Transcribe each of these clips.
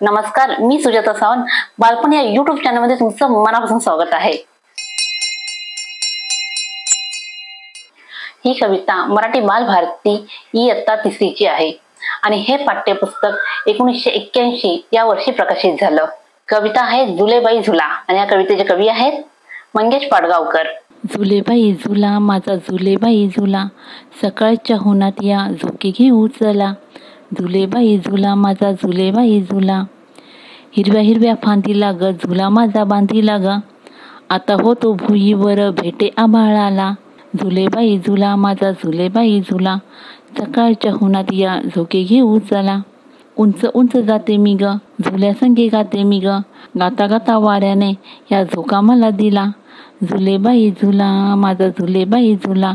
नमस्कार, मी सुजाता सावंत. बालपण या YouTube चॅनलमध्ये तुमचं मनापासून स्वागत आहे. ही कविता मराठी बालभारती इयत्ता 3रीची आहे आणि हे पाठ्यपुस्तक 1981 या वर्षी प्रकाशित झालं. कविता आहे झुलेबाई झुला आणि या कवितेचे कवी आहेत मंगेश पाडगावकर. झुलेबाई झुला माझा झुलेबाई झुला, सकाळच्या उन्हात या झोके घेऊ चला. झुलेबाई झुला माझा झुलेबाई झुला, हिरव्या हिरव्या फांदीला ग झुला माझा बांधीला ग. आता होतो भुईवर भेटे आभाळाला. झुलेबाई झुला माझा झुलेबाई झुला, सकाळच्या उन्हात या झोके घेऊ चला. उंच उंच जाते मी ग, झुल्यासंगे गाते मी ग, गाता गाता वाऱ्याने या झोका मला दिला. झुलेबाई झुला माझा झुलेबाई झुला,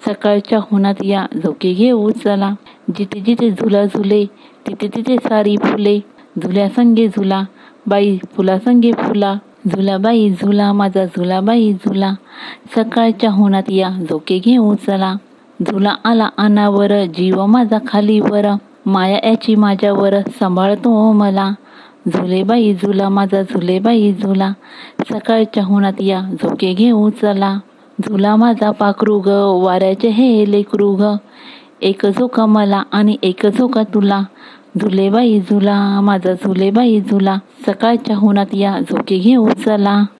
सकाळच्या उन्हात या झोके घेऊ चला. जिथे जिथे झुला झुले तिथे तिथे सारी फुले, झुल्यासंगे झुला बाई फुलासंगे फुला. झुलाबाई झुला माझा झुलाबाई झुला, सकाळच्या उन्हात या झोके घेऊ चला. झुला आला अनावर जीव माझा खालीवर, माया याची माझ्यावर सांभाळतो मला. झुलेबाई झुला माझा झुलेबाई झुला, सकाळच्या उन्हात या झोके घेऊ चला. झुला माझा पाखरू ग, वाऱ्याचे हे लेकरू ग, एक झोका मला आणि एक झोका तुला. झुलेबाई झुला माझा झुलेबाई झुला, सकाळच्या उन्हात या झोके घेऊ चला.